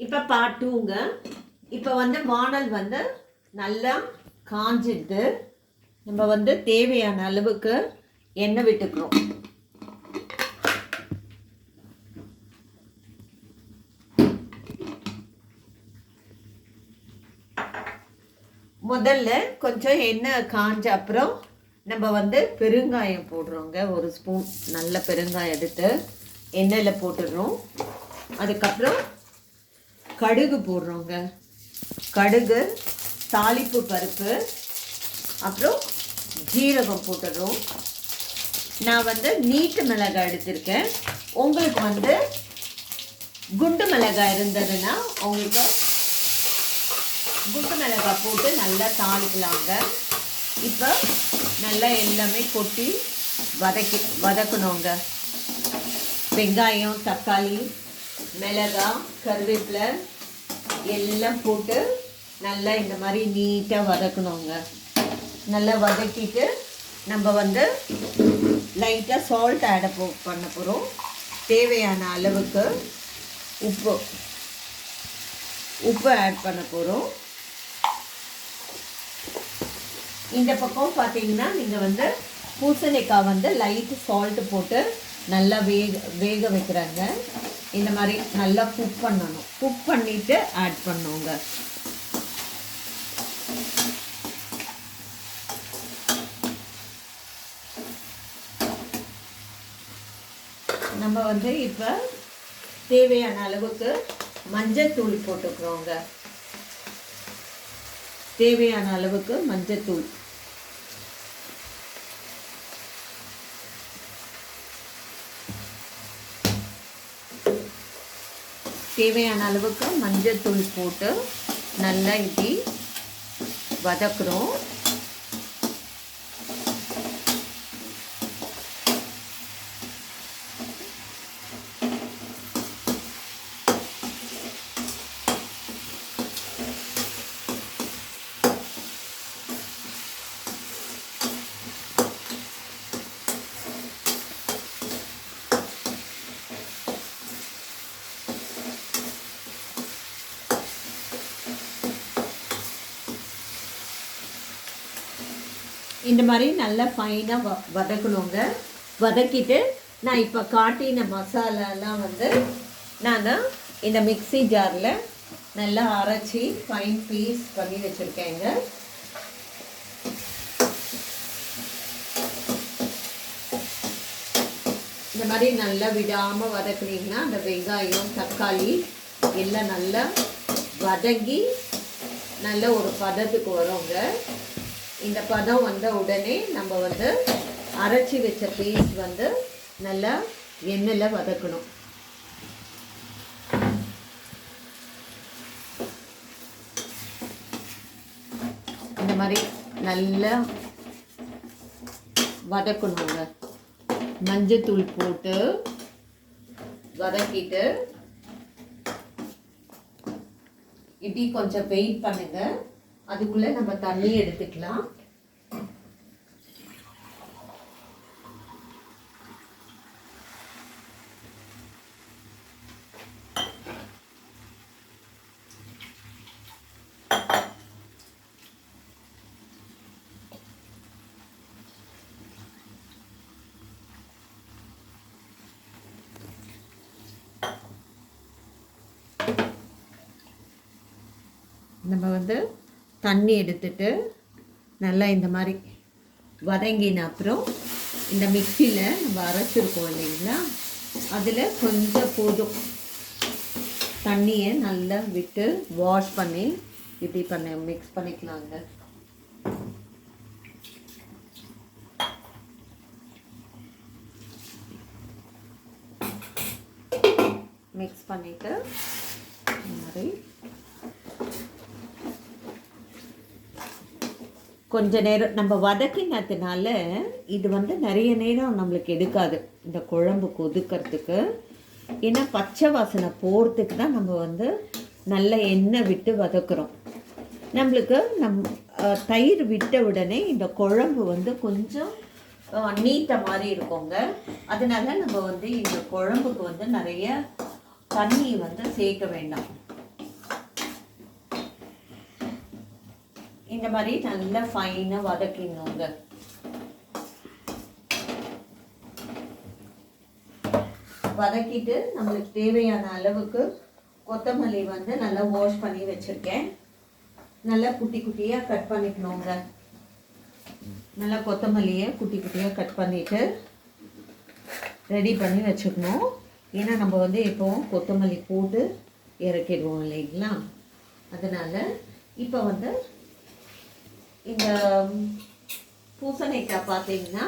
இப்போ பார்ட் 2ங்க. இப்போ வந்து வானல் வந்து நல்லா காஞ்சிட்டு நம்ம வந்து தேவையான அளவுக்கு எண்ணெய் விட்டுக்கிறோம். முதல்ல கொஞ்சம் எண்ணெய் காஞ்ச அப்புறம் நம்ம வந்து பெருங்காயம் போடுறோங்க. ஒரு ஸ்பூன் நல்ல பெருங்காயம் எடுத்து எண்ணெயில் போட்டுடுறோம். அதுக்கப்புறம் கடுகு போடுறோங்க. கடுகு, தாளிப்பு பருப்பு, அப்புறம் ஜீரகம் போட்டுடுறோம். நான் வந்து நீட்டு மிளகாய் எடுத்திருக்கேன். உங்களுக்கு வந்து குண்டு மிளகாய் இருந்ததுன்னா உங்களுக்கு குண்டு மிளகாய் போட்டு நல்லா தாளிக்கலாங்க. இப்போ நல்லா எல்லாமே கொட்டி வதக்கணுங்க. வெங்காயம், தக்காளி, மிளகாய், கருவேப்பிலை எல்லாம் போட்டு நல்லா இந்த மாதிரி நீட்டாக வதக்கணுங்க. நல்லா வதக்கிட்டு நம்ம வந்து லைட்டாக சால்ட் ஆட் பண்ண போகிறோம். தேவையான அளவுக்கு உப்பு ஆட் பண்ண போகிறோம். இந்த பக்கம் பார்த்தீங்கன்னா நீங்கள் வந்து பூசணிக்காய் வந்து லைட்டு சால்ட்டு போட்டு நல்லா வேக வைக்கிறாங்க. இந்த மாதிரி நல்லா குக் பண்ணணும். குக் பண்ணிவிட்டு ஆட் பண்ணுங்க. நம்ம வந்து இப்போ தேவையான அளவுக்கு மஞ்சத்தூள் போட்டுக்கிறோங்க. தேவையான அளவுக்கு மஞ்சத்தூள், தேவையான அளவுக்கு மஞ்சத்தூள் போட்டு நல்லா இப்படி வதக்குறோம். இந்த மாதிரி நல்லா ஃபைனாக வதக்கணுங்க. வதக்கிட்டு நான் இப்போ காட்டின மசாலாலாம் வந்து நான் இந்த மிக்ஸி ஜாரில் நல்லா அரைச்சி ஃபைன் பீஸ் பண்ணி வச்சுருக்கேங்க. இந்த மாதிரி நல்லா விடாமல் வதக்குனீங்கன்னா அந்த வெங்காயம், தக்காளி எல்லாம் நல்லா வதங்கி நல்ல ஒரு பதத்துக்கு வருங்க. இந்த பதம் வந்த உடனே நம்ம வந்து அரைச்சி வச்ச பீஸ் வந்து நல்லா எண்ணெயில் வதக்கணும். இந்த மாதிரி நல்லா வதக்கணுங்க. மஞ்சத்தூள் போட்டு வதக்கிட்டு இப்படி கொஞ்சம் வெயிட் பண்ணுங்க. அதுக்குள்ளே நம்ம தண்ணி எடுத்துக்கலாம். நம்ம வந்து தண்ணி எடுத்துட்டு நல்லா இந்த மாதிரி வதங்கின அப்புறம் இந்த மிக்சியில் நம்ம அரைச்சிருக்கோம் இல்லைங்களா, அதில் கொஞ்சம் போதும் தண்ணியை நல்லா விட்டு வாஷ் பண்ணி இப்படி மிக்ஸ் பண்ணிக்கலாங்க. மிக்ஸ் பண்ணிவிட்டு இந்த மாதிரி கொஞ்ச நேரம் நம்ம வதக்கினதுனால இது வந்து நிறைய நேரம் நம்மளுக்கு எடுக்காது இந்த குழம்பு கொதிக்கிறதுக்கு. ஏன்னா பச்சை வாசனை போகிறதுக்கு தான் நம்ம வந்து நல்ல எண்ணெய் விட்டு வதக்குறோம். நம்மளுக்கு தயிர் விட்ட உடனே இந்த குழம்பு வந்து கொஞ்சம் நீட்ட மாதிரி இருக்குங்க. அதனால நம்ம வந்து இந்த குழம்புக்கு வந்து நிறைய தண்ணி வந்து சேர்க்க வேண்டாம். இந்த மாதிரி நல்லா ஃபைனாக வதக்கிடணுங்க. வதக்கிட்டு நம்மளுக்கு தேவையான அளவுக்கு கொத்தமல்லி வந்து நல்லா வாஷ் பண்ணி வச்சுருக்கேன். நல்லா குட்டி குட்டியாக கட் பண்ணிக்கணுங்க. நல்லா கொத்தமல்லியை குட்டி குட்டியாக கட் பண்ணிவிட்டு ரெடி பண்ணி வச்சுக்கணும். ஏன்னா நம்ம வந்து எப்போவும் கொத்தமல்லி போட்டு இறக்கிடுவோம் இல்லைங்களா, அதனால் இப்போ வந்து இந்த பூசணிக்காய் பார்த்தீங்கன்னா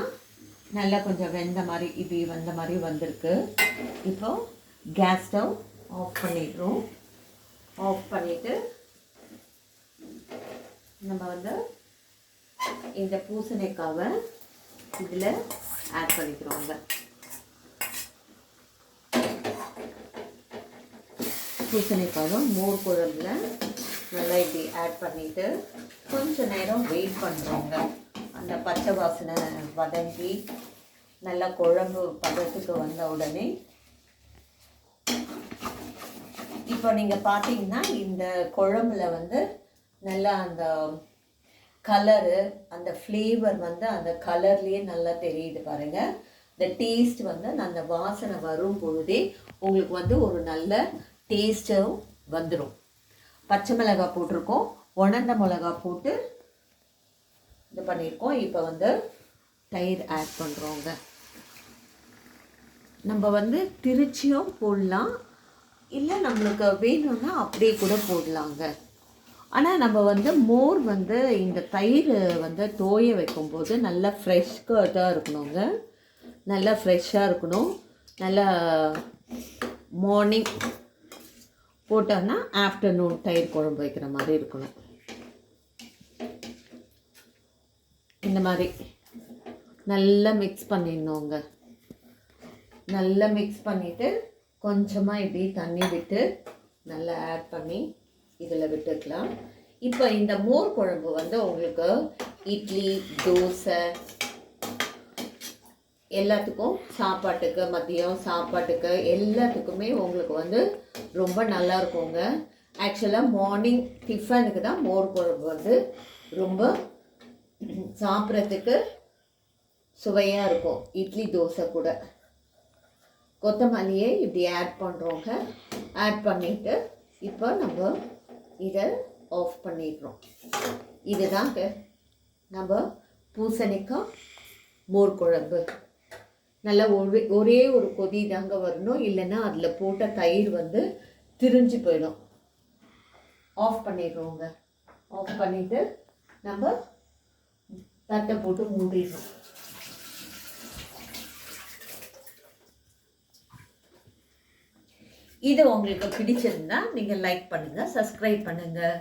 நல்லா கொஞ்சம் வெந்த மாதிரி இப்படி வந்த மாதிரி வந்திருக்கு. இப்போ கேஸ் ஸ்டவ் ஆஃப் பண்ணிடுறோம். ஆஃப் பண்ணிவிட்டு நம்ம வந்து இந்த பூசணிக்காவை இதில் ஆட் பண்ணிக்கிறோங்க. பூசணிக்காவை மோர் குழம்புல நல்லா இப்படி ஆட் பண்ணிவிட்டு கொஞ்சம் நேரம் வெயிட் பண்ணுறோங்க. அந்த பச்சை வாசனை வதங்கி நல்லா குழம்பு பதத்துக்கு வந்த உடனே இப்போ நீங்கள் பார்த்தீங்கன்னா இந்த குழம்புல வந்து நல்லா அந்த கலரு, அந்த ஃப்ளேவர் வந்து அந்த கலர்லேயே நல்லா தெரியுது பாருங்கள். இந்த டேஸ்ட் வந்து அந்த வாசனை வரும் பொழுதே உங்களுக்கு வந்து ஒரு நல்ல டேஸ்ட்டும் வந்துடும். பச்சை மிளகாய் போட்டிருக்கோம், உணர்ந்த மிளகா போட்டு இது பண்ணியிருக்கோம். இப்போ வந்து தயிர் ஆட் பண்ணுறோங்க. நம்ம வந்து திரிச்சியும் போடலாம், இல்லை நம்மளுக்கு வேணும்னா அப்படியே கூட போடலாங்க. ஆனால் நம்ம வந்து மோர் வந்து இந்த தயிர் வந்து தோய வைக்கும்போது நல்லா ஃப்ரெஷ் கர்டாக இருக்கணுங்க. நல்லா ஃப்ரெஷ்ஷாக இருக்கணும். நல்லா மார்னிங் போட்டோன்னா ஆஃப்டர்நூன் தயிர் குழம்பு வைக்கிற மாதிரி இருக்கணும். இந்த மாதிரி நல்லா மிக்ஸ் பண்ணிடணுங்க. நல்லா மிக்ஸ் பண்ணிவிட்டு கொஞ்சமாக இப்படி தண்ணி விட்டு நல்லா ஆட் பண்ணி இதில் விட்டுக்கலாம். இப்போ இந்த மோர் குழம்பு வந்து உங்களுக்கு இட்லி, தோசை எல்லாத்துக்கும், சாப்பாட்டுக்கு, மதியம் சாப்பாட்டுக்கு எல்லாத்துக்குமே உங்களுக்கு வந்து ரொம்ப நல்லா இருக்குங்க. ஆக்சுவலாக மார்னிங் டிஃபனுக்கு தான் மோர் குழம்பு வந்து ரொம்ப சாப்பிட்றதுக்கு சுவையாக இருக்கும். இட்லி தோசை கூட கொத்தமல்லியை இப்படி ஆட் பண்ணுறோங்க. ஆட் பண்ணிவிட்டு இப்போ நம்ம இதை ஆஃப் பண்ணிடுறோம். இதுதாங்க நம்ம பூசணிக்காய் மோர் குழம்பு. நல்லா ஒரே ஒரு கொதி தாங்க வரணும், இல்லைன்னா அதில் போட்ட தயிர் வந்து திரிஞ்சு போயிடும். ஆஃப் பண்ணிடுறோங்க. ஆஃப் பண்ணிவிட்டு நம்ம தட்டை போட்டு மூடிடுறோம். இது உங்களுக்கு பிடிச்சிருந்தா நீங்கள் லைக் பண்ணுங்கள், சப்ஸ்கிரைப் பண்ணுங்கள்.